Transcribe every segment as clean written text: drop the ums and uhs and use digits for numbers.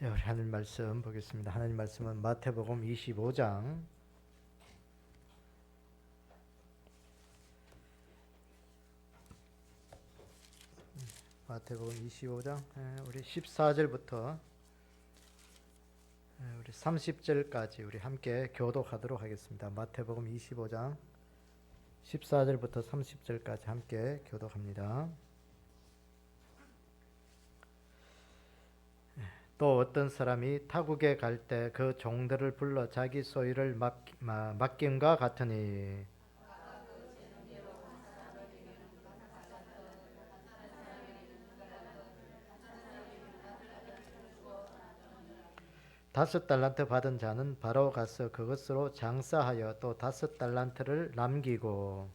우리 하나님 말씀 보겠습니다. 하나님 말씀은 마태복음 25장 마태복음 25장 우리 14절부터 우리 30절까지 우리 함께 교독하도록 하겠습니다. 마태복음 25장 14절부터 30절까지 함께 교독합니다. 또 어떤 사람이 타국에 갈 때 그 종들을 불러 자기 소유를 맡김과 같으니 다섯 달란트 받은 자는 바로 가서 그것으로 장사하여 또 다섯 달란트를 남기고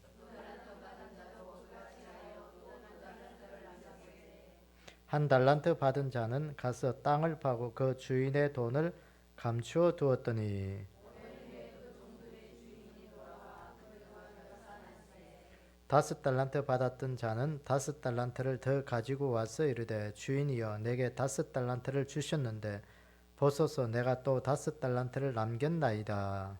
한 달란트 받은 자는 가서 땅을 파고 그 주인의 돈을 감추어 두었더니 다섯 달란트 받았던 자는 다섯 달란트를 더 가지고 와서 이르되 주인이여 내게 다섯 달란트를 주셨는데 보소서 내가 또 다섯 달란트를 남겼나이다.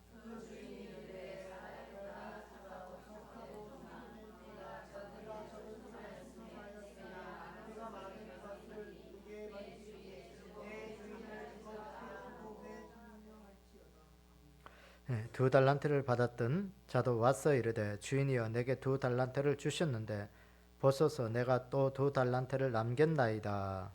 두 달란트를 받았던 자도 와서 이르되 주인이여 내게 두 달란트를 주셨는데 보소서 내가 또 두 달란트를 남겼나이다.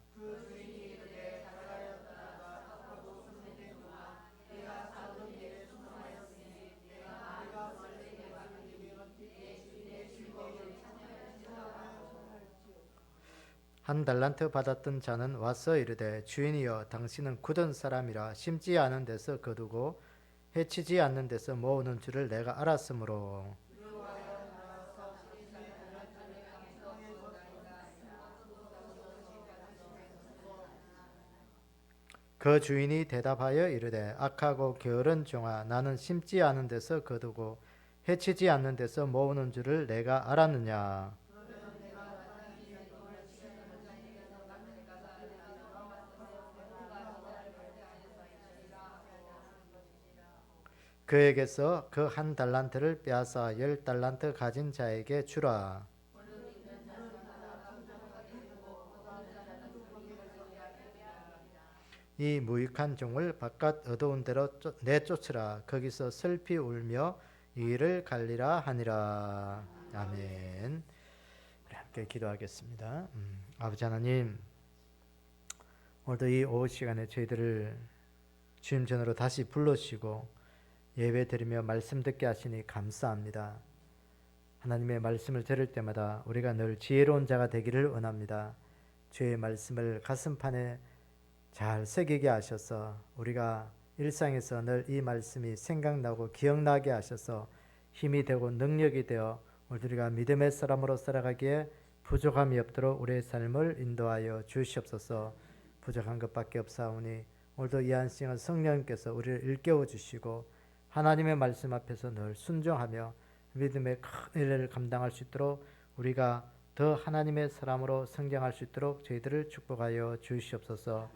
한 달란트 받았던 자는 와서 이르되 주인이여 당신은 굳은 사람이라 심지 않은 데서 거두고 해치지 않는 데서 모으는 줄을 내가 알았으므로 그 주인이 대답하여 이르되 악하고 게으른 종아 나는 심지 않은 데서 거두고 해치지 않는 데서 모으는 줄을 내가 알았느냐. 그에게서 그 한 달란트를 빼앗아 열 달란트 가진 자에게 주라. 이 무익한 종을 바깥 어두운 데로 내쫓으라. 거기서 슬피 울며 이를 갈리라 하니라. 아멘. 함께 기도하겠습니다. 아버지 하나님, 오늘도 이 오후 시간에 저희들을 주님 전으로 다시 불러주시고 예배 드리며 말씀 듣게 하시니 감사합니다. 하나님의 말씀을 들을 때마다 우리가 늘 지혜로운 자가 되기를 원합니다. 주의 말씀을 가슴판에 잘 새기게 하셔서 우리가 일상에서 늘 이 말씀이 생각나고 기억나게 하셔서 힘이 되고 능력이 되어 우리가 믿음의 사람으로 살아가기에 부족함이 없도록 우리의 삶을 인도하여 주시옵소서. 부족한 것밖에 없사오니 오늘도 이 한 시간 성령님께서 우리를 일깨워 주시고 하나님의 말씀 앞에서 늘 순종하며 믿음의 큰 일을 감당할 수 있도록 우리가 더 하나님의 사람으로 성장할 수 있도록 저희들을 축복하여 주시옵소서.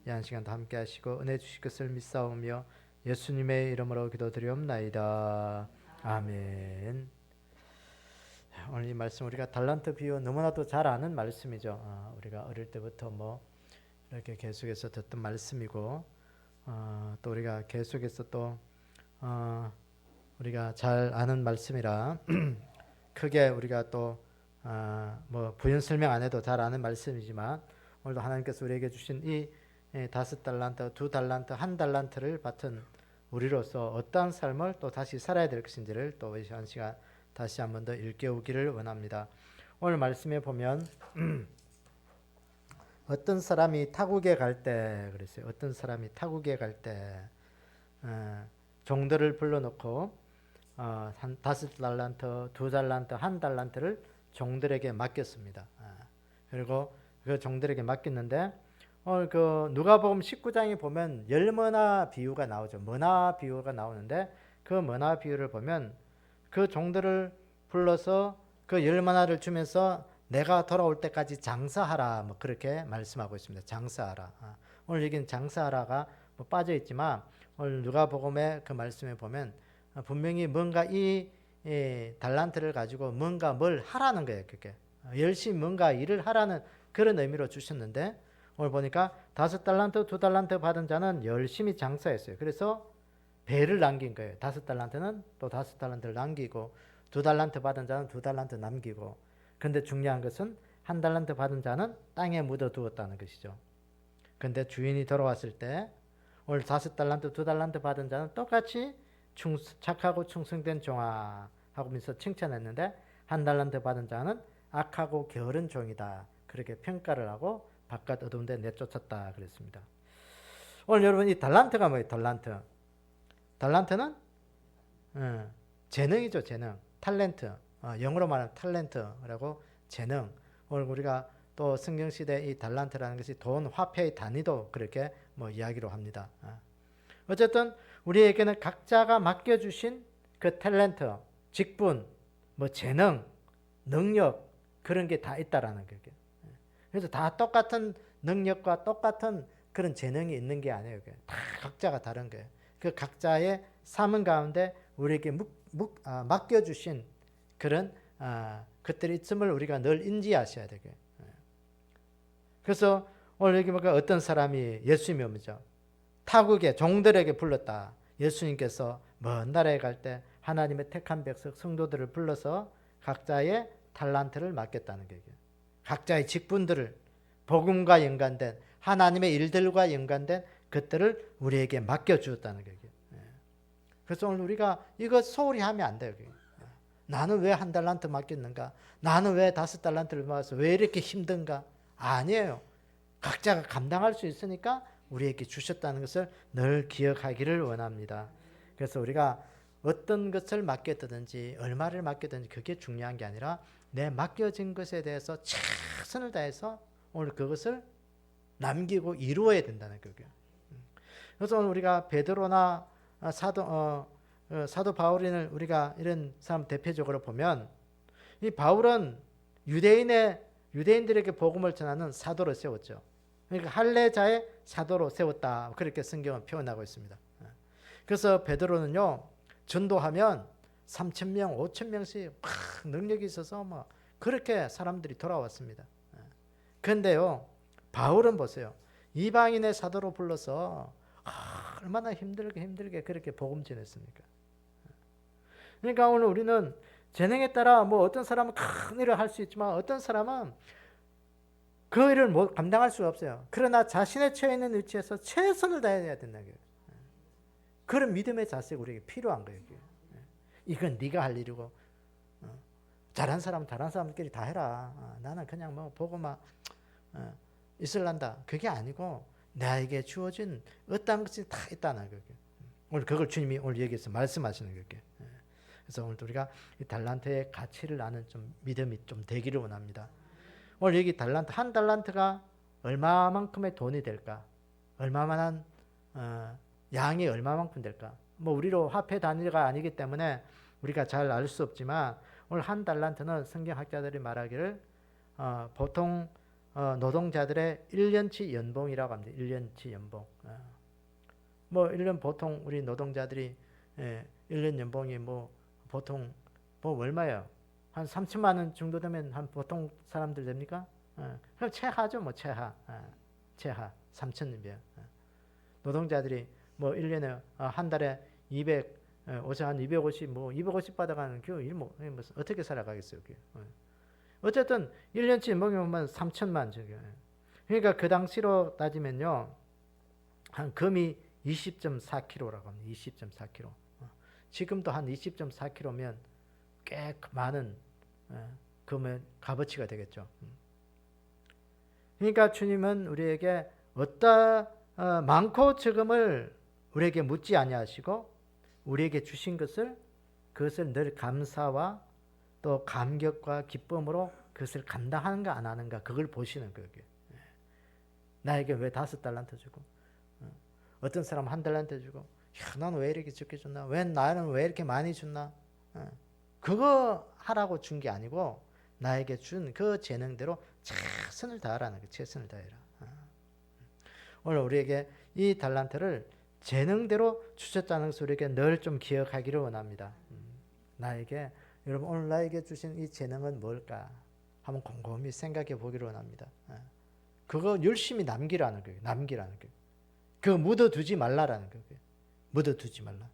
이 한 시간도 함께 하시고 은혜 주실 것을 믿사오며 예수님의 이름으로 기도드리옵나이다. 아멘. 오늘 이 말씀 우리가 달란트 비유 너무나도 잘 아는 말씀이죠. 우리가 어릴 때부터 이렇게 계속해서 듣던 말씀이고 또 우리가 계속해서 또 우리가 잘 아는 말씀이라 크게 우리가 또 부연 설명 안 해도 잘 아는 말씀이지만 오늘도 하나님께서 우리에게 주신 이 다섯 달란트, 두 달란트, 한 달란트를 받은 우리로서 어떠한 삶을 또 다시 살아야 될 것인지를 또 이 한 시간 다시 한 번 더 일깨우기를 원합니다. 오늘 말씀에 보면 어떤 사람이 타국에 갈 때 그랬어요. 어떤 사람이 타국에 갈 때 종들을 불러놓고 한 다섯 달란트, 두 달란트, 한 달란트를 종들에게 맡겼습니다. 그리고 그 종들에게 맡겼는데 그 누가복음 19장에 보면 열머나 비유가 나오죠. 머나 비유가 나오는데 그 머나 비유를 보면 그 종들을 불러서 그 열머나를 주면서 내가 돌아올 때까지 장사하라 그렇게 말씀하고 있습니다. 장사하라. 오늘 여기는 장사하라가 뭐 빠져 있지만 오늘 누가복음의 그 말씀에 보면 분명히 뭔가 이 달란트를 가지고 뭔가 뭘 하라는 거예요. 그게 열심히 뭔가 일을 하라는 그런 의미로 주셨는데 오늘 보니까 5달란트 2달란트 받은 자는 열심히 장사했어요. 그래서 배를 남긴 거예요. 5달란트는 또 5달란트를 남기고 2달란트 받은 자는 2달란트 남기고 근데 중요한 것은 1달란트 받은 자는 땅에 묻어두었다는 것이죠. 근데 주인이 돌아왔을 때 오늘 5달란트 2달란트 받은 자는 똑같이 착하고 충성된 종아 하면서 칭찬했는데 1달란트 받은 자는 악하고 게으른 종이다. 그렇게 평가를 하고 바깥 어두운 데 내쫓았다 그랬습니다. 오늘 여러분 이 달란트가 뭐예요? 달란트는 재능이죠. 재능. 탤런트. 영어로 말하면 탤런트라고 재능. 오늘 우리가 또 성경시대 이 달란트라는 것이 돈, 화폐의 단위도 그렇게 뭐 이야기로 합니다. 어쨌든 우리에게는 각자가 맡겨주신 그 탤런트, 직분, 뭐 재능, 능력 그런 게 다 있다라는 거예요. 그래서 다 똑같은 능력과 똑같은 그런 재능이 있는 게 아니에요. 다 각자가 다른 거예요. 그 각자의 삶은 가운데 우리에게 맡겨주신 그런 것들이 있음을 우리가 늘 인지하셔야 되고요. 그래서 오늘 여기 보니까 어떤 사람이 예수님이 오죠. 타국의 종들에게 불렀다. 예수님께서 먼 나라에 갈 때 하나님의 택한 백성 성도들을 불러서 각자의 탤런트를 맡겼다는 거예요. 각자의 직분들을 복음과 연관된 하나님의 일들과 연관된 것들을 우리에게 맡겨주었다는 거예요. 그래서 오늘 우리가 이거 소홀히 하면 안 돼요. 나는 왜 1달란트 맡겼는가? 나는 왜 5달란트를 모아서 왜 이렇게 힘든가? 아니에요. 각자가 감당할 수 있으니까 우리에게 주셨다는 것을 늘 기억하기를 원합니다. 그래서 우리가 어떤 것을 맡겼든지 얼마를 맡겼든지 그게 중요한 게 아니라 내 맡겨진 것에 대해서 최선을 다해서 오늘 그것을 남기고 이루어야 된다는 거예요. 그래서 오늘 우리가 베드로나 사도 바울을 우리가 이런 사람 대표적으로 보면 이 바울은 유대인들에게 복음을 전하는 사도로 세웠죠. 그러니까 할례자의 사도로 세웠다. 그렇게 성경은 표현하고 있습니다. 그래서 베드로는요. 전도하면 3,000명, 5,000명씩 능력이 있어서 뭐 그렇게 사람들이 돌아왔습니다. 그런데요. 바울은 보세요. 이방인의 사도로 불러서 얼마나 힘들게 그렇게 복음 전했습니까? 그러니까 오늘 우리는 재능에 따라 뭐 어떤 사람은 큰 일을 할 수 있지만 어떤 사람은 그 일을 못 감당할 수가 없어요. 그러나 자신의 처해 있는 위치에서 최선을 다해야 된다는 거예요. 그런 믿음의 자세가 우리에게 필요한 거예요. 이건 네가 할 일이고 잘한 사람은 다른 사람들끼리 다 해라. 나는 그냥 뭐 보고만 있을란다. 그게 아니고 나에게 주어진 어떤 것이 다 있다는 거예요. 오늘 그걸 주님이 오늘 여기서 말씀하시는 거예요. 그래서 오늘 우리가 이 달란트의 가치를 아는 좀 믿음이 좀 되기를 원합니다. 오늘 여기 달란트 한 달란트가 얼마만큼의 돈이 될까? 얼마만한 양이 얼마만큼 될까? 뭐 우리로 화폐 단위가 아니기 때문에 우리가 잘 알 수 없지만 오늘 한 달란트는 성경학자들이 말하기를 보통 노동자들의 1년치 연봉이라고 합니다. 1년치 연봉. 뭐 1년 보통 우리 노동자들이 1년 연봉이 뭐 보통 뭐 얼마예요? 한 3천만 원 정도 되면 한 보통 사람들 됩니까? 그럼 최하죠, 뭐 최하. 최하 3천이면. 노동자들이 뭐 1년에 한 달에 200 한 250 뭐 250 받아가는 그 일 뭐 어떻게 살아가겠어요, 그게. 어쨌든 1년치 연봉이면 3천만 저기. 그러니까 그 당시로 따지면요. 한 금이 20.4kg라고 합니다. 20.4kg. 지금도 한 20.4kg면 꽤 많은 금의 값어치가 되겠죠. 그러니까 주님은 우리에게 많고 적음을 우리에게 묻지 아니하시고 우리에게 주신 그것을 늘 감사와 또 감격과 기쁨으로 그것을 감당하는가 안 하는가 그걸 보시는 거예요. 나에게 왜 5달란트 주고 어떤 사람은 1달란트 주고 나는 왜 이렇게 적게 줬나? 나는 왜 이렇게 많이 줬나? 그거 하라고 준 게 아니고 나에게 준 그 재능대로 최선을 다하라는 거예요. 최선을 다해라. 오늘 우리에게 이 달란트를 재능대로 주셨다는 것을 우리에게 늘 좀 기억하기를 원합니다. 나에게 여러분 오늘 나에게 주신 이 재능은 뭘까? 한번 곰곰이 생각해 보기를 원합니다. 그거 열심히 남기라는 거예요. 남기라는 거예요. 그거 묻어두지 말라라는 거예요. 묻어두지 말라.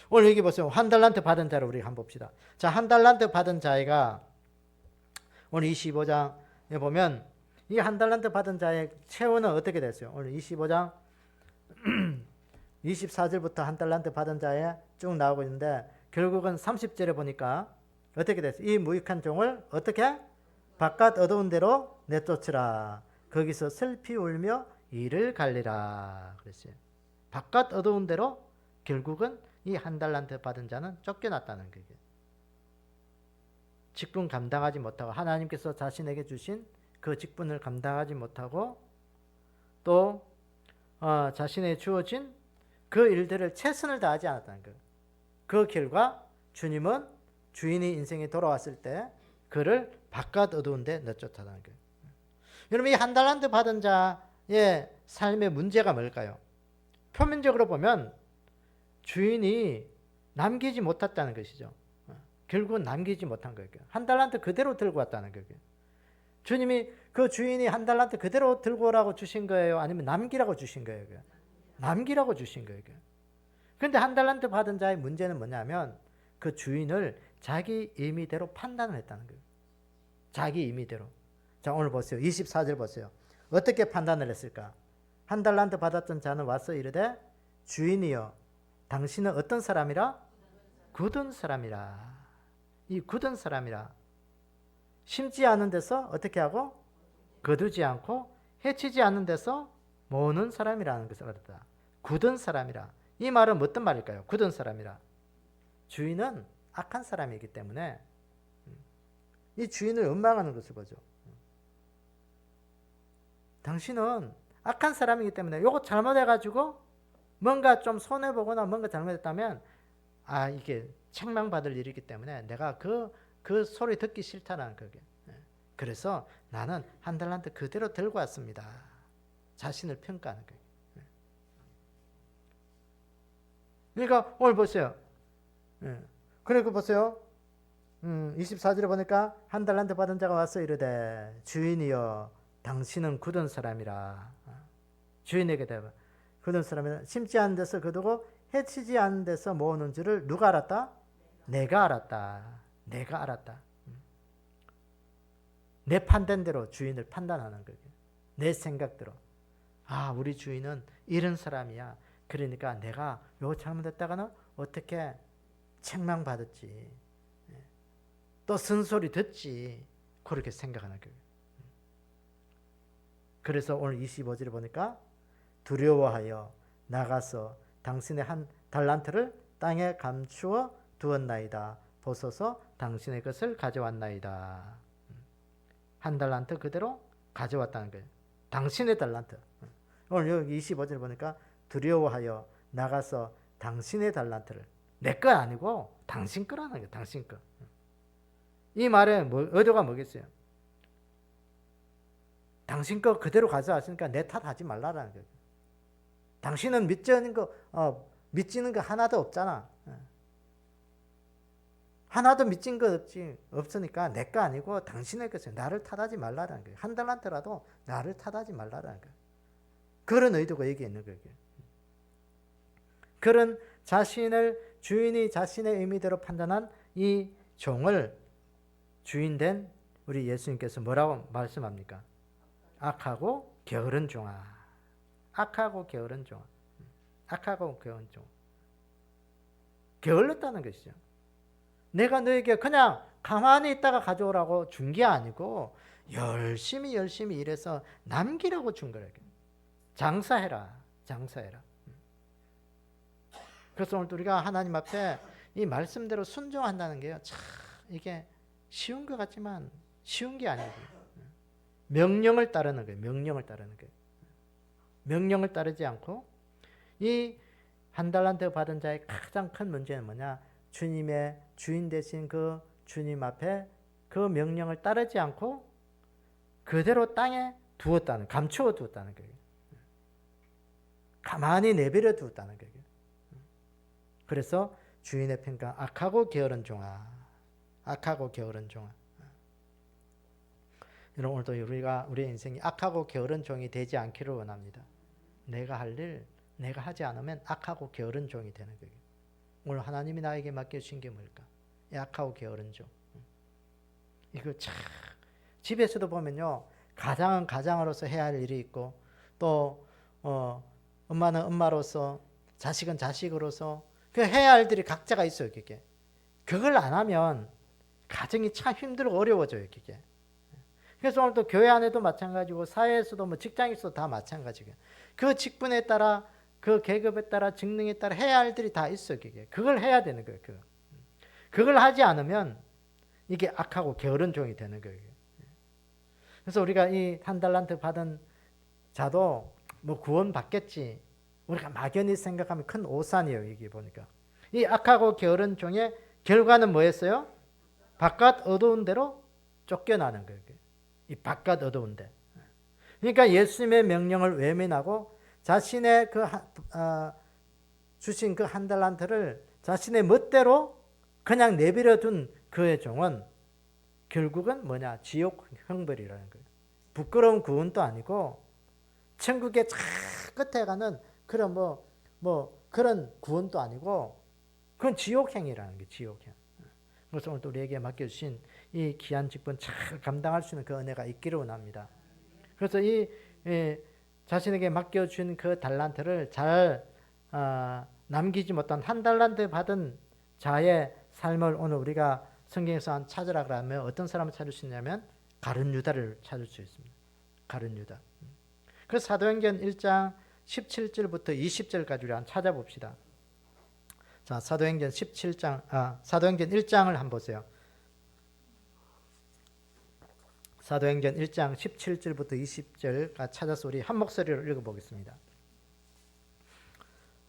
오늘 여기 보세요. 한 달란트 받은 자를 우리 한번 봅시다. 자, 한 달란트 받은 자가 오늘 25장에 보면 이 한 달란트 받은 자의 체온은 어떻게 됐어요? 오늘 25장 24절부터 한 달란트 받은 자에 쭉 나오고 있는데 결국은 30절에 보니까 어떻게 됐어요? 이 무익한 종을 어떻게? 바깥 어두운 데로 내쫓으라. 거기서 슬피 울며 이를 갈리라. 그랬어요. 바깥 어두운 데로 결국은 이 한 달란트 받은 자는 쫓겨났다는 거예요. 직분 감당하지 못하고 하나님께서 자신에게 주신 그 직분을 감당하지 못하고 또 자신에게 주어진 그 일들을 최선을 다하지 않았다는 거예요. 그 결과 주님은 주인이 인생에 돌아왔을 때 그를 바깥 어두운 데 내쫓았다는 거예요. 여러분 이 한 달란트 받은 자의 삶의 문제가 뭘까요? 표면적으로 보면 주인이 남기지 못했다는 것이죠. 결국은 남기지 못한 거예요. 한 달란트 그대로 들고 왔다는 거예요. 주님이 그 주인이 한 달란트 그대로 들고 오라고 주신 거예요? 아니면 남기라고 주신 거예요? 남기라고 주신 거예요. 그런데 한 달란트 받은 자의 문제는 뭐냐면 그 주인을 자기 임의대로 판단을 했다는 거예요. 자기 임의대로. 자, 오늘 보세요. 24절 보세요. 어떻게 판단을 했을까? 한 달란트 받았던 자는 와서 이르되 주인이여 당신은 어떤 사람이라? 굳은 사람이라. 이 굳은 사람이라. 심지 않은 데서 어떻게 하고? 거두지 않고 해치지 않는 데서 모으는 사람이라는 것을 알았다. 굳은 사람이라. 이 말은 어떤 말일까요? 굳은 사람이라. 주인은 악한 사람이기 때문에 이 주인을 원망하는 것을 보죠. 당신은 악한 사람이기 때문에 이거 잘못해가지고 뭔가 좀 손해보거나 뭔가 잘못했다면 이게 책망받을 일이기 때문에 내가 그 소리 듣기 싫다는 거게. 그래서 나는 한 달란트 그대로 들고 왔습니다. 자신을 평가하는 거예요. 그러니까 오늘 보세요. 그리고 보세요. 24절에 보니까 한 달란트 받은 자가 와서 이르되 주인이여 당신은 굳은 사람이라. 주인에게 대답. 굳은 사람이라. 심지 않은 데서 거두고 해치지 않은 데서 모으는 줄을 누가 알았다? 내가 알았다. 내가 알았다. 내 판단대로 주인을 판단하는 거예요. 내 생각대로. 우리 주인은 이런 사람이야. 그러니까 내가 요거 잘못했다가는 어떻게 책망받았지. 또 쓴소리 듣지. 그렇게 생각하는 거예요. 그래서 오늘 25절에 보니까 두려워하여 나가서 당신의 한 달란트를 땅에 감추어 두었나이다. 보소서 당신의 것을 가져왔나이다. 한 달란트 그대로 가져왔다는 거예요. 당신의 달란트. 오늘 여기 25절 보니까 두려워하여 나가서 당신의 달란트를 내 거 아니고 당신 거라는 거예요. 당신 거. 이 말의 의도가 뭐겠어요? 당신 거 그대로 가져왔으니까 내 탓하지 말라라는 거예요. 당신은 믿지는 거 하나도 없잖아. 하나도 믿진 거 없으니까 내 거 아니고 당신의 것을 나를 탓하지 말라라는 거예요. 한 달란트라도 나를 탓하지 말라라는 거예요. 그런 의도가 여기 있는 거예요. 그런 주인이 자신의 의미대로 판단한 이 종을 주인된 우리 예수님께서 뭐라고 말씀합니까? 악하고 게으른 종아. 악하고 게으른 종아. 악하고 게으른 종. 게을렀다는 것이죠. 내가 너에게 그냥 가만히 있다가 가져오라고 준 게 아니고 열심히 일해서 남기라고 준 거라고. 장사해라. 그래서 오늘 우리가 하나님 앞에 이 말씀대로 순종한다는 게요. 참 이게 쉬운 것 같지만 쉬운 게 아니에요. 명령을 따르는 거예요. 명령을 따르지 않고 이 한 달란트 받은 자의 가장 큰 문제는 뭐냐? 주님의 주인 되신 그 주님 앞에 그 명령을 따르지 않고 그대로 땅에 두었다는, 감추어 두었다는 거예요. 가만히 내버려 두었다는 거예요. 그래서 주인의 평가 악하고 게으른 종아, 악하고 게으른 종아. 여러분 오늘도 우리가 우리의 인생이 악하고 게으른 종이 되지 않기를 원합니다. 내가 할 일 내가 하지 않으면 악하고 게으른 종이 되는 거예요. 오늘 하나님이 나에게 맡겨주신 게 뭘까? 이 악하고 게으른 종. 이거 참 집에서도 보면요, 가장은 가장으로서 해야 할 일이 있고, 또 엄마는 엄마로서, 자식은 자식으로서 그 해야 할 일이 각자가 있어요. 그게 그걸 안 하면 가정이 참 힘들고 어려워져요. 그게. 그래서 오늘 또 교회 안에도 마찬가지고 사회에서도 뭐 직장에서도 다 마찬가지고, 그 직분에 따라 그 계급에 따라 직능에 따라 해야 할 일이 다 있어. 그걸 해야 되는 거예요. 그걸 하지 않으면 이게 악하고 게으른 종이 되는 거예요. 그래서 우리가 이 한 달란트 받은 자도 뭐 구원 받겠지, 우리가 막연히 생각하면 큰 오산이에요. 이게 보니까 이 악하고 게으른 종의 결과는 뭐였어요? 바깥 어두운 데로 쫓겨나는 거예요. 이 바깥 어두운 데. 그러니까 예수님의 명령을 외면하고 자신의 주신 그 한 달란트를 자신의 멋대로 그냥 내버려 둔 그의 종은 결국은 뭐냐? 지옥 형벌이라는 거예요. 부끄러운 구원도 아니고 천국의 저 끝에 가는 그런 뭐 그런 구원도 아니고, 그건 지옥행이라는 게 지옥행. 그래서 오늘 우리에게 맡겨주신 이 귀한 직분 잘 감당할 수 있는 그 은혜가 있기를 원합니다. 그래서 이 자신에게 맡겨준 그 달란트를 잘 남기지 못한 한 달란트 받은 자의 삶을 오늘 우리가 성경에서 찾으라 그러면 어떤 사람을 찾을 수 있냐면 가룟 유다를 찾을 수 있습니다. 가룟 유다. 그래서 사도행전 1장 17절부터 20절까지 우리 한번 찾아봅시다. 자, 사도행전 1장을 한번 보세요. 사도행전 1장 17절부터 20절 찾아서 우리 한 목소리로 읽어보겠습니다.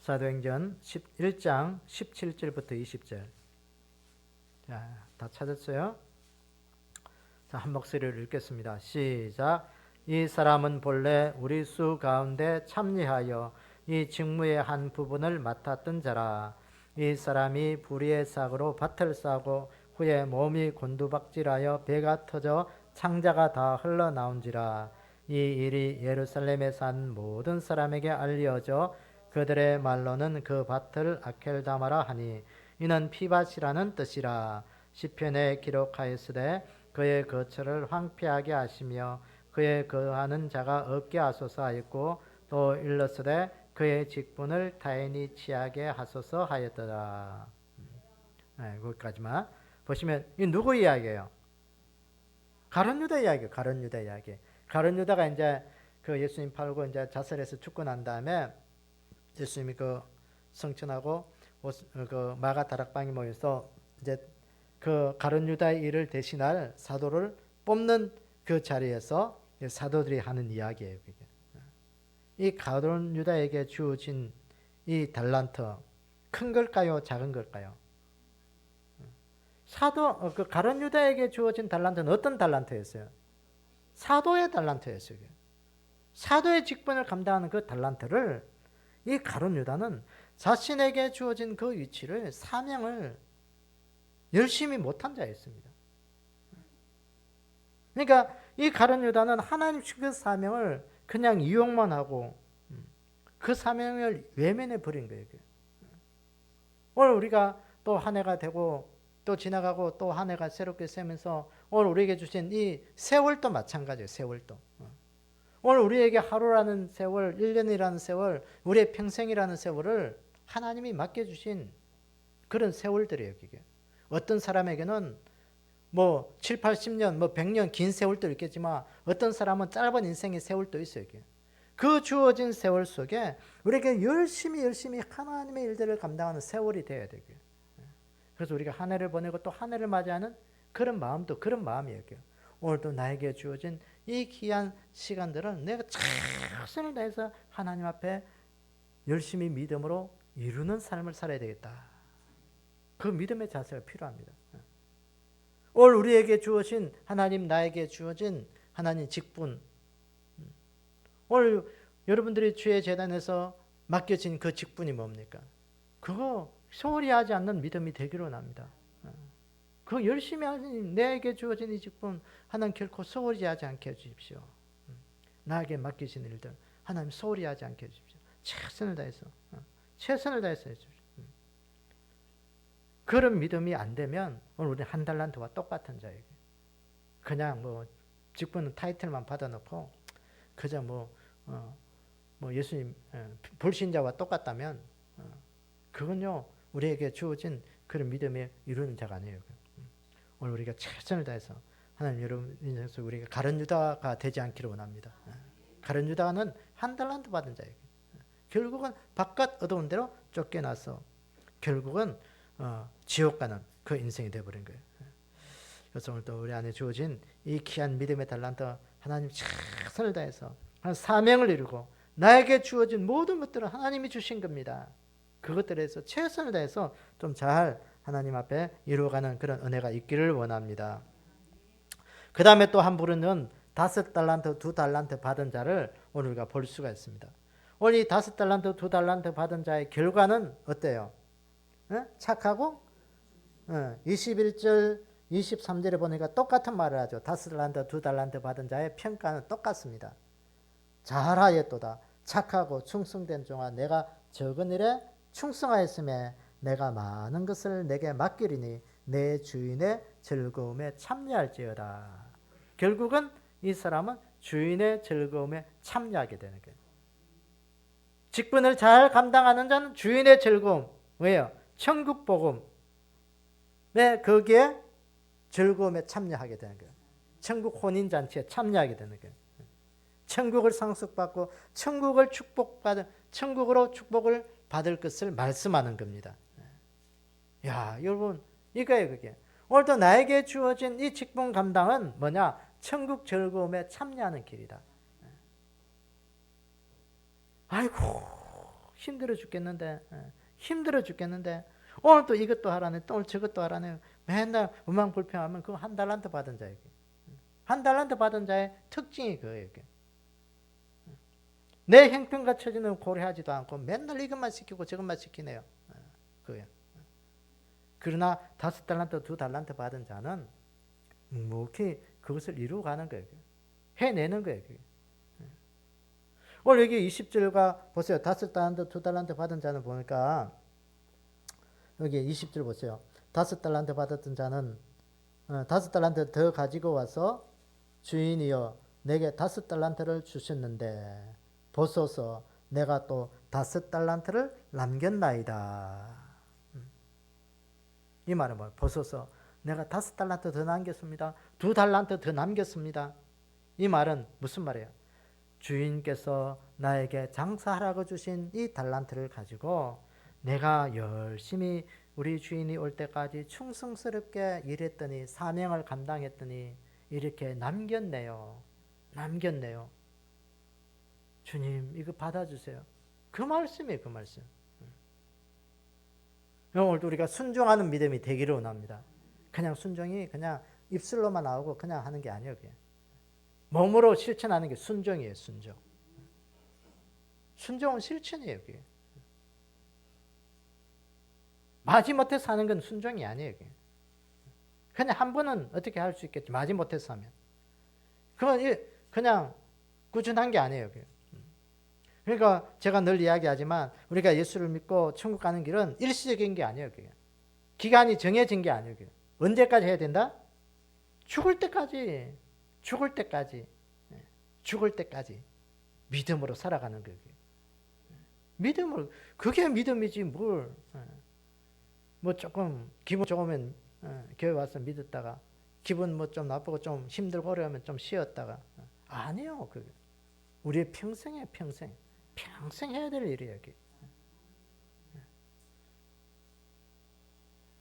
사도행전 1장 17절부터 20절. 자, 다 찾았어요? 자, 한 목소리로 읽겠습니다. 시작. 이 사람은 본래 우리 수 가운데 참여하여 이 직무의 한 부분을 맡았던 자라. 이 사람이 불의의 삭으로 밭을 싸고 후에 몸이 곤두박질하여 배가 터져 창자가 다 흘러나온지라. 이 일이 예루살렘에 산 모든 사람에게 알려져 그들의 말로는 그 밭을 아켈다마라 하니 이는 피밭이라는 뜻이라. 시편에 기록하였으되 그의 거처를 황폐하게 하시며 그의 거하는 자가 없게 하소서 하였고, 또 일렀으되 그의 직분을 타인이 취하게 하소서 하였더라. 거기까지만 보시면 이 누구 이야기예요? 가룟 유다 이야기예요. 가룟 유다 이야기. 가룟 유다가 이제 그 예수님 팔고 이제 자살해서 죽고 난 다음에 예수님이 그 성천하고 그 마가 다락방에 모여서 이제 그 가룟 유다의 일을 대신할 사도를 뽑는 그 자리에서 사도들이 하는 이야기예요. 그게. 이 가룟 유다에게 주어진 이 달란트 큰 걸까요? 작은 걸까요? 그 가룟 유다에게 주어진 달란트는 어떤 달란트였어요? 사도의 달란트였어요. 사도의 직분을 감당하는 그 달란트를 이 가룟 유다는 자신에게 주어진 그 위치를, 사명을 열심히 못한 자였습니다. 그러니까 이 가룟 유다는 하나님 주신 그 사명을 그냥 이용만 하고 그 사명을 외면해 버린 거예요. 오늘 우리가 또 한 해가 되고 또 지나가고 또 한 해가 새롭게 세면서 오늘 우리에게 주신 이 세월도 마찬가지예요. 세월도. 오늘 우리에게 하루라는 세월, 1년이라는 세월, 우리의 평생이라는 세월을 하나님이 맡겨주신 그런 세월들이에요. 그게. 어떤 사람에게는 뭐 7, 80년, 뭐 100년 긴 세월도 있겠지만 어떤 사람은 짧은 인생의 세월도 있어요. 이게. 그 주어진 세월 속에 우리에게 열심히 하나님의 일들을 감당하는 세월이 되어야 돼요. 그래서 우리가 한 해를 보내고 또 한 해를 맞이하는 그런 마음도 그런 마음이에요. 오늘도 나에게 주어진 이 귀한 시간들은 내가 최선을 다해서 하나님 앞에 열심히 믿음으로 이루는 삶을 살아야 되겠다. 그 믿음의 자세가 필요합니다. 오늘 우리에게 주어진 하나님, 나에게 주어진 하나님 직분, 오늘 여러분들이 주의 재단에서 맡겨진 그 직분이 뭡니까? 그거 소홀히 하지 않는 믿음이 되기로 합니다. 그거 열심히 하니 내게 주어진 이 직분 하나님 결코 소홀히 하지 않게 해주십시오. 나에게 맡기신 일들 하나님 소홀히 하지 않게 해주십시오. 최선을 다해서 최선을 다해서 해주십시오. 그런 믿음이 안 되면 오늘 우리 한 달란트와 똑같은 자에게 그냥 뭐 직분은 타이틀만 받아놓고 그저 뭐 예수님 불신자와 똑같다면 그건요 우리에게 주어진 그런 믿음에 이루는 자가 아니에요. 오늘 우리가 최선을 다해서 하나님 여러분 인생에서 우리가 가룟 유다가 되지 않기를 원합니다. 가룟 유다는 한 달란트 받은 자에게 결국은 바깥 어두운 데로 쫓겨나서 결국은 지옥 가는 그 인생이 되어버린 거예요. 그래서 오늘 또 우리 안에 주어진 이 귀한 믿음의 달란트 하나님 최선을 다해서 사명을 이루고 나에게 주어진 모든 것들은 하나님이 주신 겁니다. 그것들에서 최선을 다해서 좀 잘 하나님 앞에 이루어가는 그런 은혜가 있기를 원합니다. 그 다음에 또 한 부류는 5달란트, 2달란트 받은 자를 오늘 우리가 볼 수가 있습니다. 오늘 이 5달란트, 2달란트 받은 자의 결과는 어때요? 착하고 21절 23절에 보니까 똑같은 말을 하죠. 5달란트, 2달란트 받은 자의 평가는 똑같습니다. 잘하였도다. 착하고 충성된 종아 내가 적은 일에 충성하였음에 내가 많은 것을 내게 맡기리니 내 주인의 즐거움에 참여할지어다. 결국은 이 사람은 주인의 즐거움에 참여하게 되는 거예요. 직분을 잘 감당하는 자는 주인의 즐거움. 왜요? 천국 복음. 네, 거기에 즐거움에 참여하게 되는 거예요. 천국 혼인잔치에 참여하게 되는 거예요. 천국을 상속받고 천국을 축복받은 천국으로 축복을 받을 것을 말씀하는 겁니다. 야, 여러분 이거예요, 그게. 오늘도 나에게 주어진 이 직분 감당은 뭐냐? 천국 즐거움에 참여하는 길이다. 아이고 힘들어 죽겠는데 오늘 또 이것도 하라네 또 오늘 저것도 하라네 맨날 음악 불평하면 그거 한 달란트 받은 자에게 한 달란트 받은 자의 특징이 그거예요. 내 형편과 처지는 고려하지도 않고 맨날 이것만 시키고 저것만 시키네요. 그거예요. 그러나 5달란트 2달란트 받은 자는 묵묵히 그것을 이루어가는 거예요. 해내는 거예요. 오늘 여기 20절과 보세요. 5달란트 2달란트 받은 자는 보니까 여기 20절 보세요. 5달란트 받았던 자는 5달란트 더 가지고 와서 주인이여 내게 5달란트를 주셨는데 보소서 내가 또 5달란트를 남겼나이다. 이 말은 뭐예요? 보소서 내가 5달란트 더 남겼습니다. 2달란트 더 남겼습니다. 이 말은 무슨 말이에요? 주인께서 나에게 장사하라고 주신 이 달란트를 가지고 내가 열심히 우리 주인이 올 때까지 충성스럽게 일했더니 사명을 감당했더니 이렇게 남겼네요. 주님 이거 받아주세요. 그 말씀이에요. 그 말씀. 오늘도 우리가 순종하는 믿음이 되기를 원합니다. 그냥 순종이 그냥 입술로만 나오고 그냥 하는 게 아니에요. 그게. 몸으로 실천하는 게 순종이에요. 순종. 순종은 실천이에요. 그게. 마지못해서 하는 건 순종이 아니에요. 그게. 그냥 한 번은 어떻게 할 수 있겠지. 마지못해서 하면. 그건 그냥 꾸준한 게 아니에요. 그게. 그러니까 제가 늘 이야기하지만 우리가 예수를 믿고 천국 가는 길은 일시적인 게 아니에요. 그게. 기간이 정해진 게 아니에요. 그게. 언제까지 해야 된다? 죽을 때까지 믿음으로 살아가는 거예요. 믿음으로 그게 믿음이지 뭘. 뭐 조금 기분 좋으면 교회 와서 믿었다가 기분 뭐 좀 나쁘고 좀 힘들고 어려우면 좀 쉬었다가 아니요. 그게 우리의 평생이에요. 평생 해야 될 일이에요. 이게.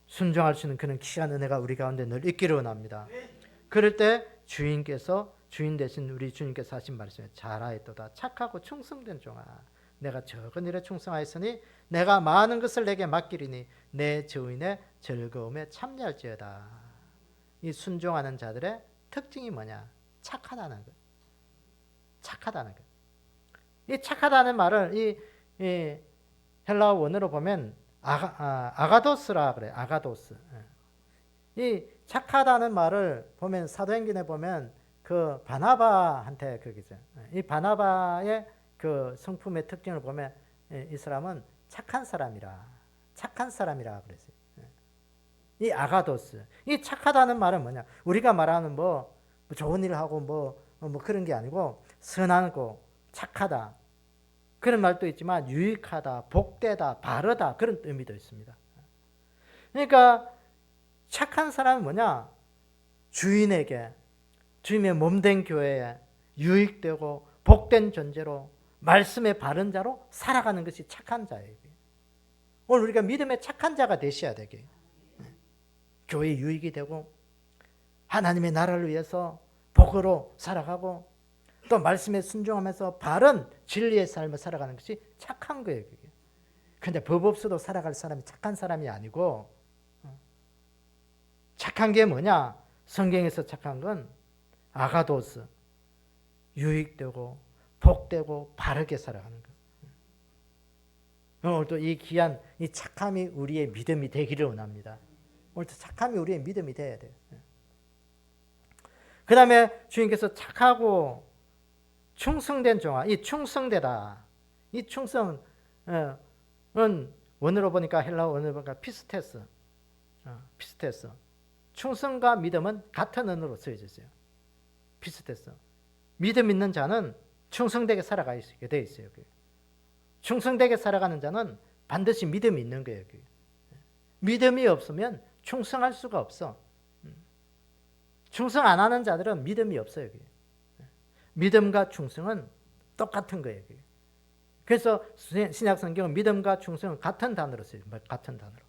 순종할 수 있는 그런 귀한 은혜가 우리 가운데 늘 있기를 원합니다. 그럴 때 주인 대신 우리 주님께서 하신 말씀에 잘하였도다. 착하고 충성된 종아 내가 적은 일에 충성하였으니 내가 많은 것을 내게 맡기리니 내 주인의 즐거움에 참여할지어다. 이 순종하는 자들의 특징이 뭐냐? 착하다는 것. 이 착하다는 말을 이 헬라어 원어로 보면 아가도스라 그래. 아가도스. 이 착하다는 말을 보면 사도행전에 보면 그 바나바한테 그러죠. 이 바나바의 그 성품의 특징을 보면 이 사람은 착한 사람이라 그랬어요. 이 아가도스. 이 착하다는 말은 뭐냐? 우리가 말하는 뭐 좋은 일을 하고 뭐 그런 게 아니고 선하고 착하다. 그런 말도 있지만 유익하다, 복되다, 바르다 그런 의미도 있습니다. 그러니까 착한 사람은 뭐냐? 주인의 몸된 교회에 유익되고 복된 존재로 말씀의 바른 자로 살아가는 것이 착한 자예요. 오늘 우리가 믿음의 착한 자가 되셔야 되게. 교회에 유익이 되고 하나님의 나라를 위해서 복으로 살아가고 또 말씀에 순종하면서 바른 진리의 삶을 살아가는 것이 착한 거예요. 그런데 법 없어도 살아갈 사람이 착한 사람이 아니고 착한 게 뭐냐? 성경에서 착한 건 아가도스, 유익되고 복되고 바르게 살아가는 거. 오늘도 이 귀한 이 착함이 우리의 믿음이 되기를 원합니다. 오늘도 착함이 우리의 믿음이 돼야 돼요. 그 다음에 주님께서 착하고 충성된 종아, 이 충성되다. 이 충성은 원어로 보니까 헬라어 원어로 보니까 피스테스. 충성과 믿음은 같은 언어로 쓰여져 있어요. 피스테스. 믿음 있는 자는 충성되게 살아가야 되어 있어요. 충성되게 살아가는 자는 반드시 믿음이 있는 거예요. 믿음이 없으면 충성할 수가 없어. 충성 안 하는 자들은 믿음이 없어요. 믿음과 충성은 똑같은 거예요. 그래서 신약 성경은 믿음과 충성은 같은 단어로 써요. 같은 단어로.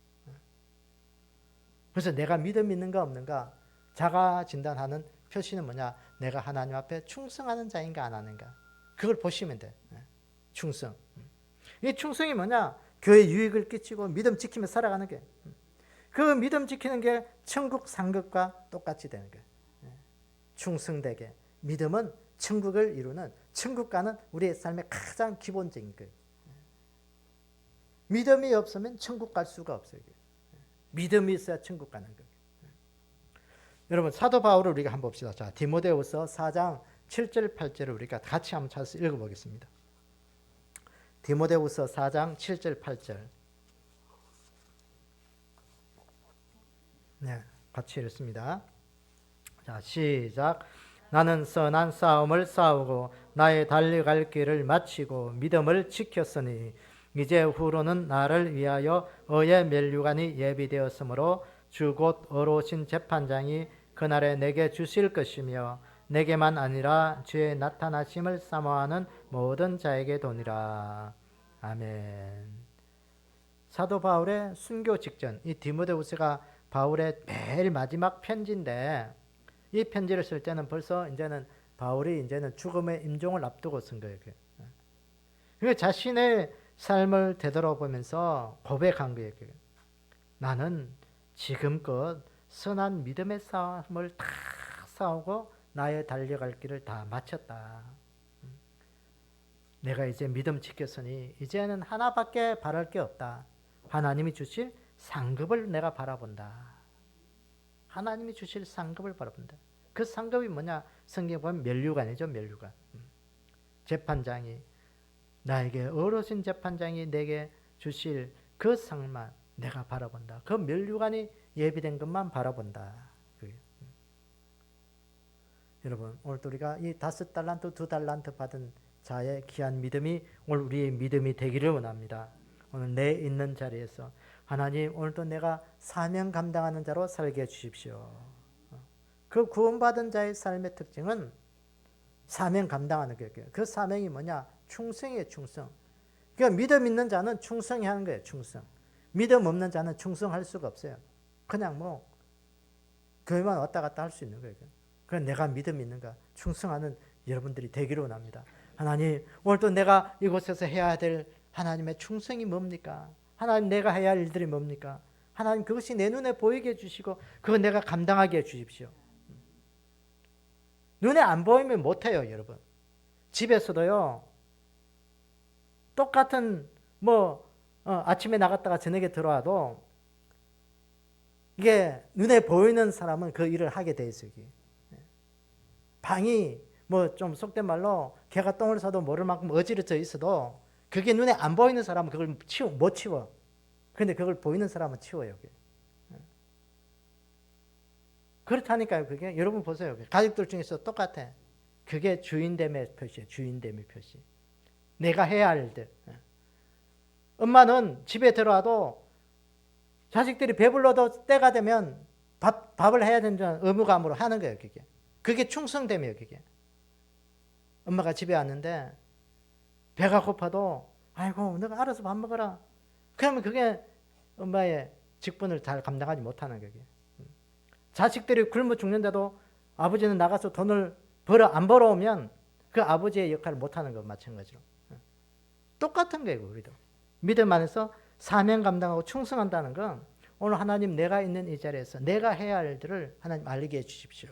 그래서 내가 믿음 있는가 없는가 자가 진단하는 표시는 뭐냐? 내가 하나님 앞에 충성하는 자인가 안 하는가? 그걸 보시면 돼. 충성. 이 충성이 뭐냐? 교회 유익을 끼치고 믿음 지키며 살아가는 게. 그 믿음 지키는 게 천국 상급과 똑같이 되는 거예요. 충성되게. 믿음은 천국을 이루는 천국과는 우리의 삶의 가장 기본적인 거예요. 믿음이 없으면 천국 갈 수가 없어요. 믿음이 있어야 천국 가는 거예요. 여러분 사도 바울을 우리가 한번 봅시다. 자, 디모데후서 4장 7절 8절을 우리가 같이 한번 찾아서 읽어보겠습니다. 디모데후서 4장 7절 8절. 네, 같이 읽습니다. 자, 시작. 나는 선한 싸움을 싸우고 나의 달려갈 길을 마치고 믿음을 지켰으니 이제 후로는 나를 위하여 의의 면류관이 예비되었으므로 주 곧 어로오신 재판장이 그날에 내게 주실 것이며 내게만 아니라 주의 나타나심을 사모하는 모든 자에게 도니라. 아멘. 사도 바울의 순교 직전, 이 디모데후서가 바울의 매일 마지막 편지인데 이 편지를 쓸 때는 벌써 이제는 바울이 이제는 죽음의 임종을 앞두고 쓴 거예요. 그러니까 자신의 삶을 되돌아보면서 고백한 거예요. 나는 지금껏 선한 믿음의 싸움을 다 싸우고 나의 달려갈 길을 다 마쳤다. 내가 이제 믿음 지켰으니 이제는 하나밖에 바랄 게 없다. 하나님이 주실 상급을 내가 바라본다. 하나님이 주실 상급을 바라본다. 그 상급이 뭐냐? 성경에 보면 면류관이죠. 면류관. 재판장이 나에게 어르신 재판장이 내게 주실 그 상만 내가 바라본다. 그 면류관이 예비된 것만 바라본다. 여러분 오늘도 우리가 이 5달란트 2달란트 받은 자의 귀한 믿음이 오늘 우리의 믿음이 되기를 원합니다. 오늘 내 있는 자리에서 하나님 오늘도 내가 사명 감당하는 자로 살게 해주십시오. 그 구원받은 자의 삶의 특징은 사명 감당하는 거예요. 그 사명이 뭐냐? 충성이에요. 충성. 그러니까 믿음 있는 자는 충성히 하는 거예요. 충성. 믿음 없는 자는 충성할 수가 없어요. 그냥 뭐 교회만 왔다 갔다 할 수 있는 거예요. 그럼 내가 믿음 있는가? 충성하는 여러분들이 되기를 원합니다. 하나님 오늘도 내가 이곳에서 해야 될 하나님의 충성이 뭡니까? 하나님 내가 해야 할 일들이 뭡니까? 하나님 그것이 내 눈에 보이게 해주시고 그거 내가 감당하게 해주십시오. 눈에 안 보이면 못해요. 여러분 집에서도요 똑같은 아침에 나갔다가 저녁에 들어와도 이게 눈에 보이는 사람은 그 일을 하게 돼 있어요. 방이 좀 속된 말로 개가 똥을 싸도 모를 만큼 어지러져 있어도 그게 눈에 안 보이는 사람은 그걸 못 치워. 그런데 그걸 보이는 사람은 치워요. 그렇다니까요. 그게 여러분 보세요. 가족들 중에서 똑같아. 그게 주인됨의 표시예요. 주인됨의 표시. 내가 해야 할 일들. 엄마는 집에 들어와도 자식들이 배불러도 때가 되면 밥을 해야 된다는 의무감으로 하는 거예요. 그게 충성됨이에요. 그게. 엄마가 집에 왔는데 배가 고파도 아이고 너가 알아서 밥 먹어라. 그러면 그게 엄마의 직분을 잘 감당하지 못하는 거예요. 자식들이 굶어 죽는데도 아버지는 나가서 돈을 안 벌어오면 그 아버지의 역할을 못하는 것 마찬가지로. 똑같은 거예요. 우리도. 믿음 안에서 사명 감당하고 충성한다는 건 오늘 하나님 내가 있는 이 자리에서 내가 해야 할 일들을 하나님 알게 해주십시오.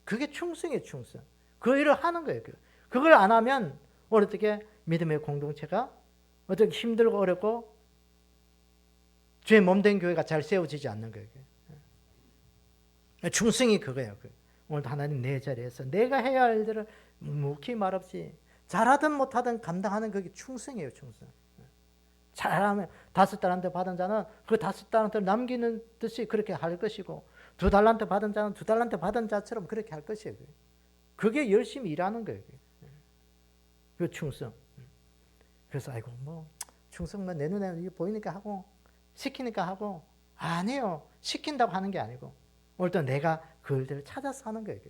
그게 충성이에요. 충성. 그 일을 하는 거예요. 그걸 안 하면 어떻게 믿음의 공동체가 어떻게 힘들고 어렵고 주의 몸된 교회가 잘 세워지지 않는 거예요. 충성이 그거예요. 오늘도 하나님 내 자리에서 내가 해야 할 일들을 묵히 말없이 잘하든 못하든 감당하는 그게 충성이에요. 충성. 잘하면 5달란트 받은 자는 그 5달란트를 남기는 듯이 그렇게 할 것이고 2달란트 받은 자는 2달란트 받은 자처럼 그렇게 할 것이에요. 그게 열심히 일하는 거예요. 그 충성. 그래서 아이고 충성 내 눈에 이게 보이니까 하고 시키니까 하고 아니에요. 시킨다고 하는 게 아니고 오늘도 내가 그 일들을 찾아서 하는 거예요.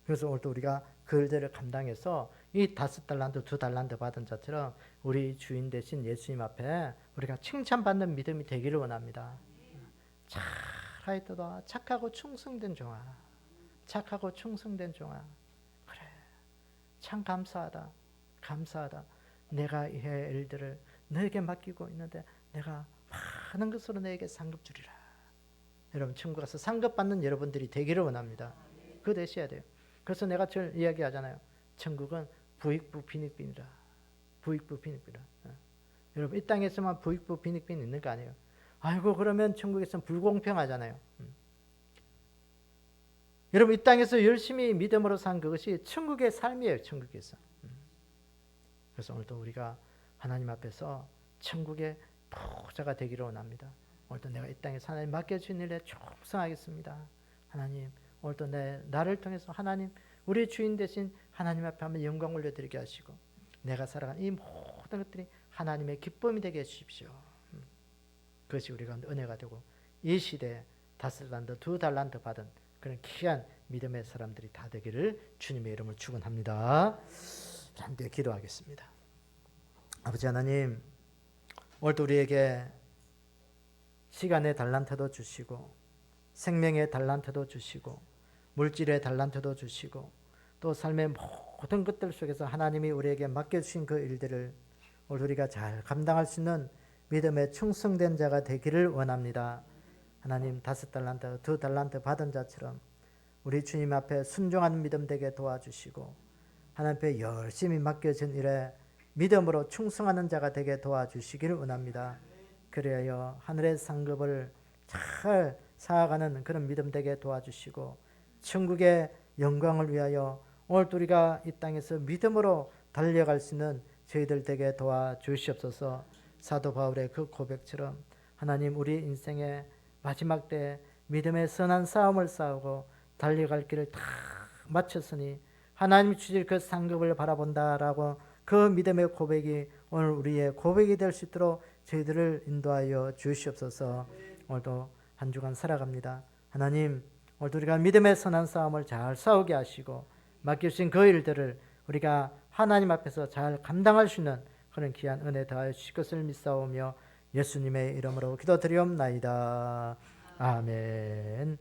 그래서 오늘도 우리가 그 일들을 감당해서 이 5달란트 2달란트 받은 자처럼 우리 주인 되신 예수님 앞에 우리가 칭찬받는 믿음이 되기를 원합니다. 잘하였도다 착하고 충성된 종아. 착하고 충성된 종아. 그래 참 감사하다. 감사하다. 내가 이 일들을 너에게 맡기고 있는데 내가 많은 것으로 너에게 상급 주리라. 여러분 천국 가서 상급 받는 여러분들이 되기를 원합니다. 그거 되셔야 돼요. 그래서 내가 늘 이야기하잖아요. 천국은 부익부 빈익빈이라. 부익부 빈익빈이라. 여러분 이 땅에서만 부익부 빈익빈 있는 거 아니에요. 아이고 그러면 천국에서는 불공평하잖아요. 여러분 이 땅에서 열심히 믿음으로 산 그것이 천국의 삶이에요. 천국에서. 그래서 오늘도 우리가 하나님 앞에서 천국의 부자가 되기를 원합니다. 오늘도 내가 이 땅에서 하나님 맡겨주신 일에 충성하겠습니다. 하나님 오늘도 나를 통해서 하나님 우리 주인 되신 하나님 앞에 한번 영광 올려드리게 하시고 내가 살아간 이 모든 것들이 하나님의 기쁨이 되게 해주십시오. 그것이 우리가 은혜가 되고 이 시대에 5달란트 2달란트 받은 그런 귀한 믿음의 사람들이 다 되기를 주님의 이름을 축원합니다. 함께 기도하겠습니다. 아버지 하나님 오늘도 우리에게 시간의 달란트도 주시고 생명의 달란트도 주시고 물질의 달란트도 주시고 또 삶의 모든 것들 속에서 하나님이 우리에게 맡겨주신 그 일들을 오늘 우리가 잘 감당할 수 있는 믿음의 충성된 자가 되기를 원합니다. 하나님 5달란트 2달란트 받은 자처럼 우리 주님 앞에 순종한 믿음 되게 도와주시고 하나님 앞에 열심히 맡겨진 일에 믿음으로 충성하는 자가 되게 도와주시기를 원합니다. 그래야 하늘의 상급을 잘 쌓아가는 그런 믿음 되게 도와주시고 천국의 영광을 위하여 오늘 우리가 이 땅에서 믿음으로 달려갈 수 있는 저희들 되게 도와주시옵소서. 사도 바울의 그 고백처럼 하나님 우리 인생의 마지막 때 믿음의 선한 싸움을 싸우고 달려갈 길을 다 마쳤으니 하나님이 주실 그 상급을 바라본다라고 그 믿음의 고백이 오늘 우리의 고백이 될 수 있도록 저희들을 인도하여 주시옵소서. 오늘도 한 주간 살아갑니다. 하나님 오늘도 우리가 믿음의 선한 싸움을 잘 싸우게 하시고 맡겨주신 그 일들을 우리가 하나님 앞에서 잘 감당할 수 있는 그런 귀한 은혜 더하여 주실 것을 믿사오며 예수님의 이름으로 기도드리옵나이다. 아멘.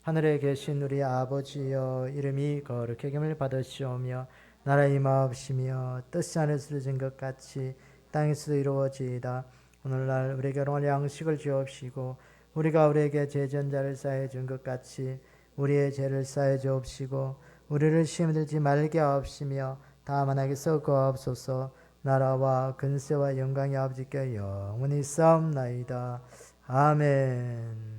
하늘에 계신 우리 아버지여 이름이 거룩히 여김을 받으시오며 나라의 임하옵시며 뜻이 하늘에서 이루어진 것 같이 땅에서도 이루어지이다. 오늘날 우리에게 오늘 양식을 주옵시고 우리가 우리에게 죄전자를 사해 준 것 같이 우리의 죄를 사해 주옵시고 우리를 시험에 들지 말게 하옵시며 다만 하게서 구하옵소서. 나라와 근세와 영광이 아버지께 영원히 싸움나이다. 아멘.